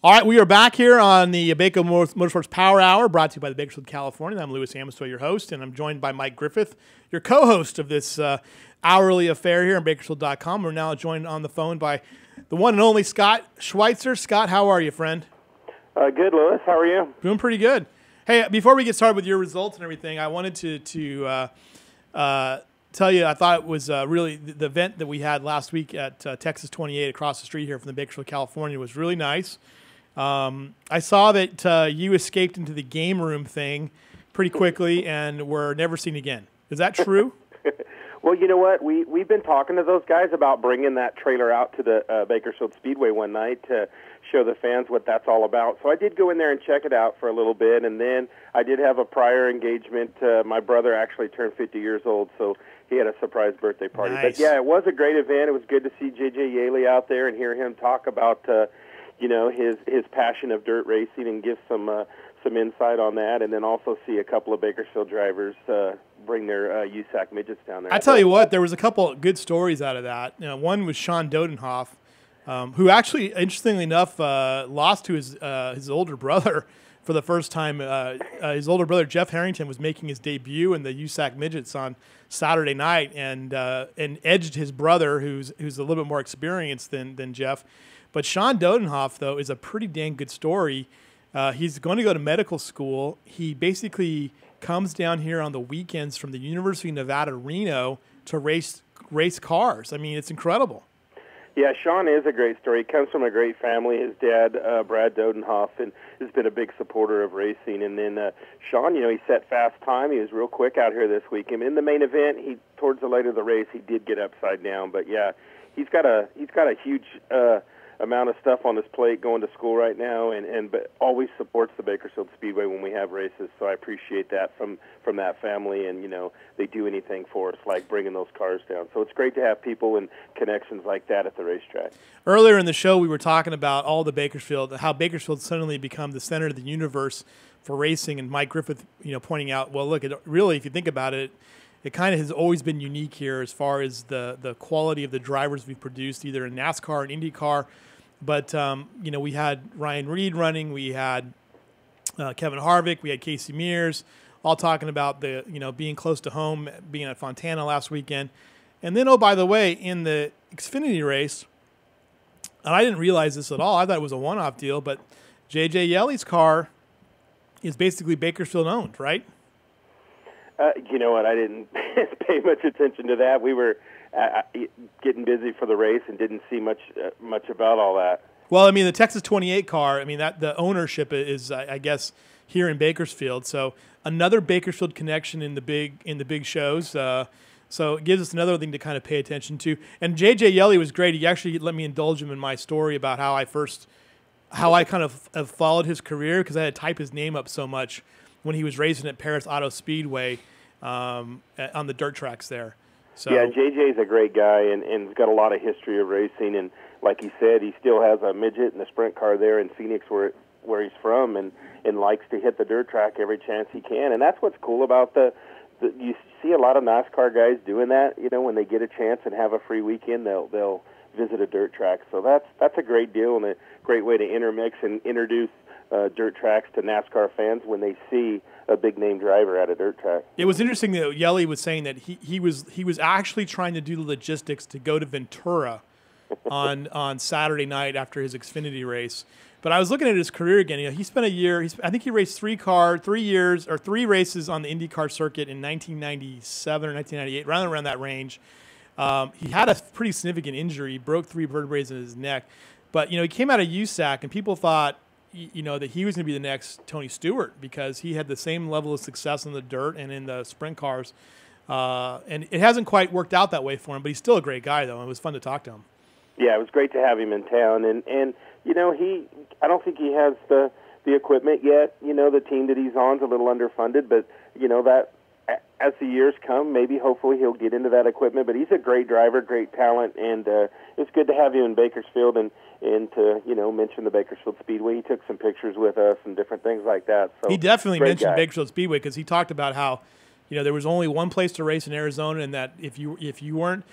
All right, we are back here on the Bako Motorsports Power Hour, brought to you by the Bakersfield, California. I'm Louis Amestoy, your host, and I'm joined by Mike Griffith, your co-host of this hourly affair here on Bakersfield.com. We're now joined on the phone by the one and only Scott Schweitzer. Scott, how are you, friend? Good, Louis. How are you? Doing pretty good. Hey, before we get started with your results and everything, I wanted to tell you I thought it was really the event that we had last week at Texas 28 across the street here from the Bakersfield, California was really nice. I saw that you escaped into the game room thing pretty quickly and were never seen again. Is that true? Well, you know what? We've been talking to those guys about bringing that trailer out to the Bakersfield Speedway one night to show the fans what that's all about. So I did go in there and check it out for a little bit, and then I did have a prior engagement. My brother actually turned 50 years old, so he had a surprise birthday party. Nice. But, yeah, it was a great event. It was good to see J.J. Yaley out there and hear him talk about his passion of dirt racing and give some insight on that, and then also see a couple of Bakersfield drivers bring their USAC midgets down there. I tell you what, there was a couple of good stories out of that. One was Sean Dodenhoff, who actually, interestingly enough, lost to his older brother for the first time. His older brother, Jeff Harrington, was making his debut in the USAC midgets on Saturday night and edged his brother, who's a little bit more experienced than Jeff. But Sean Dodenhoff, though, is a pretty dang good story. He's going to go to medical school. He basically comes down here on the weekends from the University of Nevada, Reno, to race cars. I mean, it's incredible. Yeah, Sean is a great story. He comes from a great family. His dad, Brad Dodenhoff, and has been a big supporter of racing. And then Sean, he set fast time. He was real quick out here this weekend. In the main event, towards the later of the race, he did get upside down. But yeah, he's got a huge amount of stuff on his plate going to school right now, but always supports the Bakersfield Speedway when we have races. So I appreciate that from that family, and they do anything for us, like bringing those cars down. So it's great to have people and connections like that at the racetrack. Earlier in the show, we were talking about all the how Bakersfield suddenly become the center of the universe for racing, and Mike Griffith, pointing out, well, look, really, if you think about it, it kind of has always been unique here as far as the quality of the drivers we've produced, either in NASCAR and IndyCar. But, we had Ryan Reed running. We had Kevin Harvick. We had Casey Mears, all talking about being close to home, being at Fontana last weekend. And then, oh, by the way, in the Xfinity race, and I didn't realize this at all. I thought it was a one-off deal, but J.J. Yeley's car is basically Bakersfield owned, right? You know what? I didn't pay much attention to that. We were getting busy for the race and didn't see much about all that. Well, I mean, the Texas 28 car, I mean, that the ownership is, I guess, here in Bakersfield. So another Bakersfield connection in the big shows. So it gives us another thing to kind of pay attention to. And J.J. Yeley was great. He actually let me indulge him in my story about how I kind of have followed his career, because I had to type his name up so much when he was racing at Paris Auto Speedway on the dirt tracks there. So, yeah, JJ's a great guy and has got a lot of history of racing. And like he said, he still has a midget and a sprint car there in Phoenix where he's from, and likes to hit the dirt track every chance he can. And that's what's cool about you see a lot of NASCAR guys doing that. When they get a chance and have a free weekend, they'll visit a dirt track. So that's a great deal and a great way to intermix and introduce dirt tracks to NASCAR fans when they see a big name driver at a dirt track. It was interesting that Yeley was saying that he was actually trying to do the logistics to go to Ventura on Saturday night after his Xfinity race. But I was looking at his career again. He spent a year. I think he raced 3 races on the IndyCar circuit in 1997 or 1998, around that range. He had a pretty significant injury. He broke 3 vertebrae in his neck. But he came out of USAC, and people thought that he was going to be the next Tony Stewart, because he had the same level of success in the dirt and in the sprint cars. And it hasn't quite worked out that way for him, but he's still a great guy, though. It was fun to talk to him. Yeah, it was great to have him in town. And I don't think he has the equipment yet. The team that he's on is a little underfunded, but, that as the years come, maybe hopefully he'll get into that equipment. But he's a great driver, great talent, and it's good to have him in Bakersfield and to mention the Bakersfield Speedway. He took some pictures with us and different things like that. So he definitely mentioned Bakersfield Speedway, because he talked about how there was only one place to race in Arizona, and that if you weren't,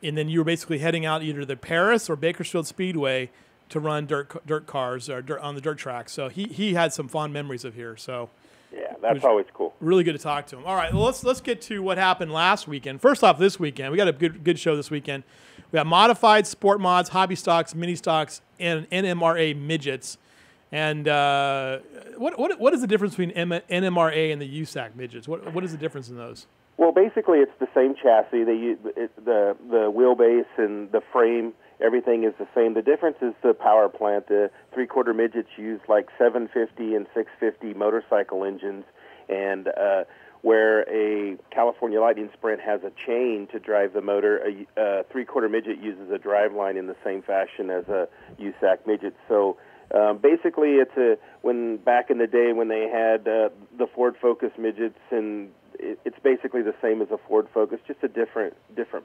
and then you were basically heading out either to Paris or Bakersfield Speedway, to run dirt cars or on the dirt track. So he had some fond memories of here. So yeah, that's always cool. Really good to talk to him. All right, well, let's get to what happened last weekend. First off, this weekend we got a good show this weekend. We got modified, sport mods, hobby stocks, mini stocks, and NMRA midgets. And what is the difference between NMRA and the USAC midgets? What is the difference in those? Well, basically, it's the same chassis. They use the wheelbase and the frame. Everything is the same. The difference is the power plant. The 3/4 midgets use like 750 and 650 motorcycle engines, and where a California Lightning Sprint has a chain to drive the motor, a 3/4 midget uses a driveline in the same fashion as a USAC midget. So basically, when back in the day when they had the Ford Focus midgets, and it's basically the same as a Ford Focus, just a different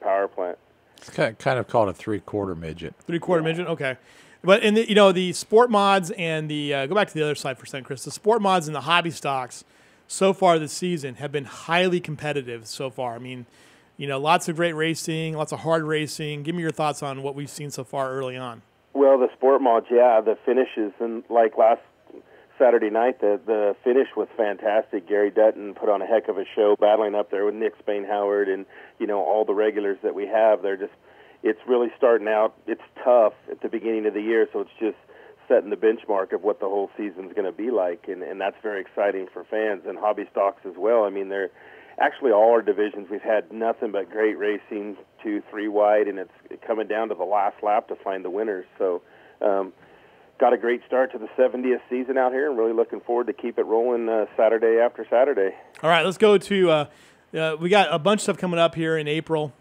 power plant. It's kind of called a 3/4 midget. 3/4 midget, okay. But in the sport mods and the go back to the other side for a second, Chris. The sport mods and the hobby stocks so far this season have been highly competitive so far. I mean, lots of great racing, lots of hard racing. Give me your thoughts on what we've seen so far early on. Well, the sport mods, yeah, the finishes, and like last Saturday night, the finish was fantastic. Gary Dutton put on a heck of a show, battling up there with Nick Spain-Howard and all the regulars that we have. It's really starting out. It's tough at the beginning of the year, so it's just setting the benchmark of what the whole season's going to be like, and that's very exciting for fans and hobby stocks as well. I mean, they're actually all our divisions. We've had nothing but great racing, 2-3 wide, and it's coming down to the last lap to find the winners. So. Got a great start to the 70th season out here, and really looking forward to keep it rolling Saturday after Saturday. All right, let's go to we got a bunch of stuff coming up here in April.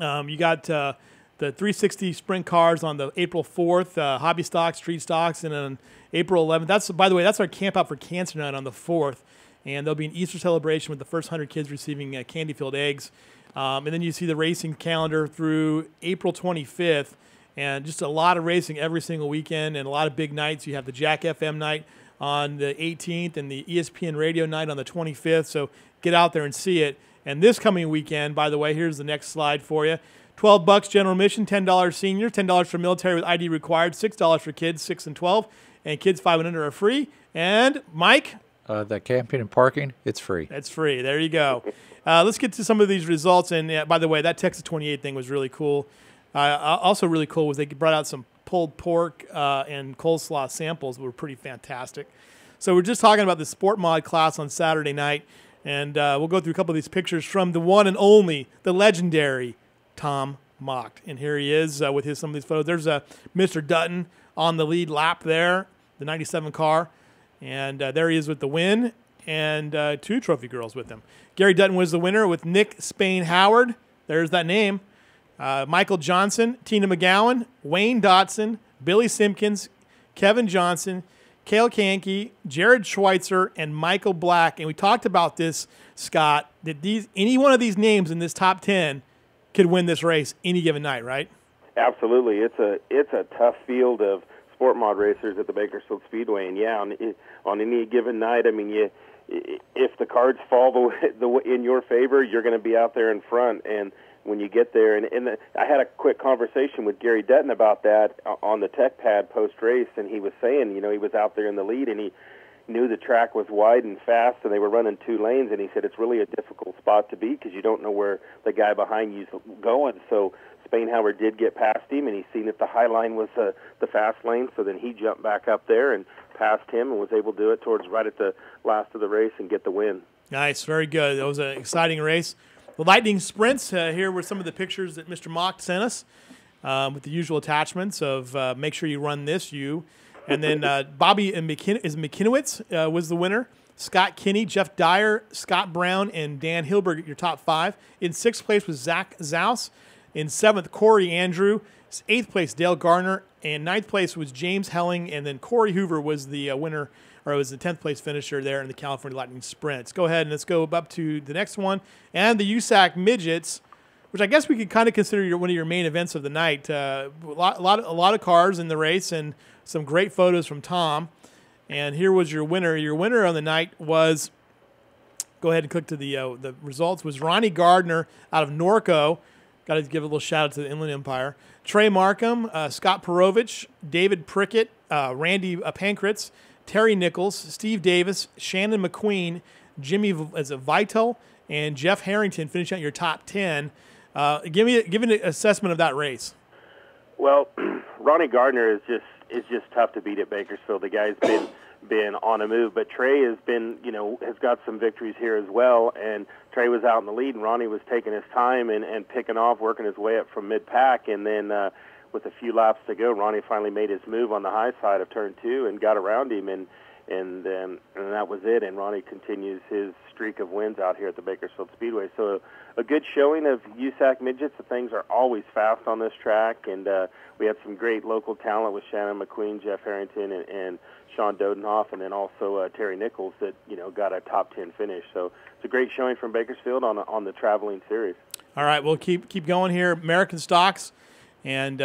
You got the 360 sprint cars on the April 4th, hobby stocks, street stocks, and on April 11th. By the way, that's our Camp Out for Cancer Night on the 4th, and there'll be an Easter celebration with the first 100 kids receiving candy-filled eggs. And then you see the racing calendar through April 25th. And just a lot of racing every single weekend and a lot of big nights. You have the Jack FM night on the 18th and the ESPN radio night on the 25th. So get out there and see it. And this coming weekend, by the way, here's the next slide for you. $12 general admission, $10 senior, $10 for military with ID required, $6 for kids 6 and 12, and kids 5 and under are free. And Mike? The camping and parking, it's free. That's free. There you go. Let's get to some of these results. And by the way, that Texas 28 thing was really cool. Also really cool was they brought out some pulled pork and coleslaw samples that were pretty fantastic. So we're just talking about the sport mod class on Saturday night, and we'll go through a couple of these pictures from the one and only, the legendary Tom Mocht. And here he is with some of these photos. There's Mr. Dutton on the lead lap there, the 97 car, and there he is with the win, and 2 trophy girls with him. Gary Dutton was the winner with Nick Spain-Howard. There's that name. Michael Johnson, Tina McGowan, Wayne Dotson, Billy Simpkins, Kevin Johnson, Cale Kankey, Jared Schweitzer, and Michael Black. And we talked about this, Scott, that any one of these names in this top 10 could win this race any given night, right? Absolutely. It's a tough field of sport mod racers at the Bakersfield Speedway. And, yeah, on any given night, I mean, if the cards fall in your favor, you're going to be out there in front. And when you get there, and I had a quick conversation with Gary Dutton about that on the tech pad post-race, and he was saying, he was out there in the lead, and he knew the track was wide and fast, and they were running 2 lanes, and he said it's really a difficult spot to be because you don't know where the guy behind you's going. So Spain-Howard did get past him, and he seen that the high line was the fast lane, so then he jumped back up there and passed him and was able to do it towards right at the last of the race and get the win. Nice, very good. That was an exciting race. The Lightning Sprints, here were some of the pictures that Mr. Mock sent us with the usual attachments of make sure you run this, you. And then Bobby McKinowitz was the winner. Scott Kinney, Jeff Dyer, Scott Brown, and Dan Hilberg, your top 5. In 6th place was Zach Zaus. In 7th, Corey Andrew. 8th place, Dale Garner. And 9th place was James Helling. And then Corey Hoover was the winner, or was the 10th place finisher there in the California Lightning Sprints. Go ahead and let's go up to the next one. And the USAC Midgets, which I guess we could kind of consider one of your main events of the night. A lot of cars in the race and some great photos from Tom. And here was your winner. Your winner on the night was, go ahead and click to the results, was Ronnie Gardner out of Norco. Got to give a little shout out to the Inland Empire. Trey Markham, Scott Perovich, David Prickett, Randy Pankratz, Terry Nichols, Steve Davis, Shannon McQueen, Jimmy Vital, and Jeff Harrington finishing out your top 10. Give me an assessment of that race. Well, Ronnie Gardner is just tough to beat at Bakersfield. The guy's been on a move, but Trey has got some victories here as well. And Trey was out in the lead, and Ronnie was taking his time and picking off, working his way up from mid-pack, and then with a few laps to go, Ronnie finally made his move on the high side of turn 2 and got around him, and that was it. And Ronnie continues his streak of wins out here at the Bakersfield Speedway. So a good showing of USAC midgets. The things are always fast on this track, and we had some great local talent with Shannon McQueen, Jeff Harrington, and Sean Dodenhoff, and then also Terry Nichols that got a top 10 finish. So it's a great showing from Bakersfield on the traveling series. All right, we'll keep going here. American Stocks, and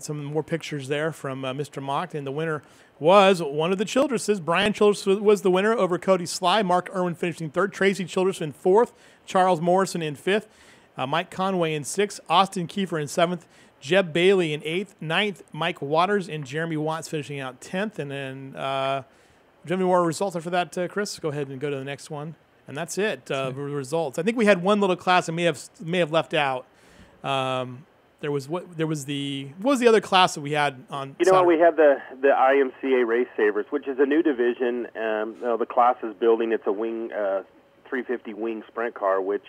some more pictures there from Mr. Mock, and the winner was one of the Childresses. Brian Childress was the winner over Cody Sly. Mark Irwin finishing 3rd. Tracy Childress in 4th. Charles Morrison in 5th. Mike Conway in 6th. Austin Kiefer in 7th. Jeb Bailey in 8th. 9th, Mike Waters and Jeremy Watts finishing out 10th. And then, do you have any more results after that, Chris? Go ahead and go to the next one. And that's it, results. I think we had one little class I may have left out. What was the other class that we had on? We had the IMCA Race Savers, which is a new division. The class is building. It's a wing 350 wing sprint car, which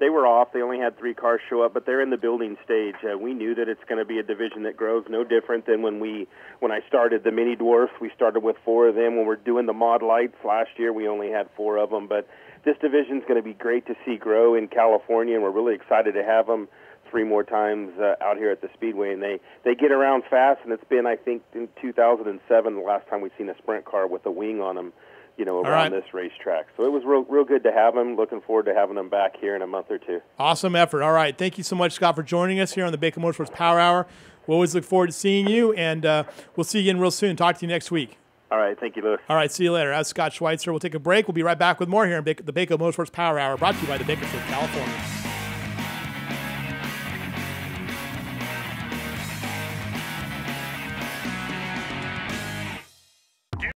they were off. They only had 3 cars show up, but they're in the building stage. We knew that it's going to be a division that grows, no different than when I started the mini dwarfs. We started with 4 of them. When we're doing the mod lights last year, we only had 4 of them. But this division is going to be great to see grow in California, and we're really excited to have them 3 more times out here at the Speedway, and they get around fast, and it's been, I think, in 2007 the last time we've seen a sprint car with a wing on them, around this racetrack. So it was real good to have them. Looking forward to having them back here in a month or 2. Awesome effort. All right, thank you so much, Scott, for joining us here on the Bako Motorsports Power Hour. We always look forward to seeing you, and we'll see you again real soon. Talk to you next week. All right, thank you, Lewis. All right, see you later. That's Scott Schweitzer. We'll take a break. We'll be right back with more here on the Bako Motorsports Power Hour, brought to you by the Bakersfield, California.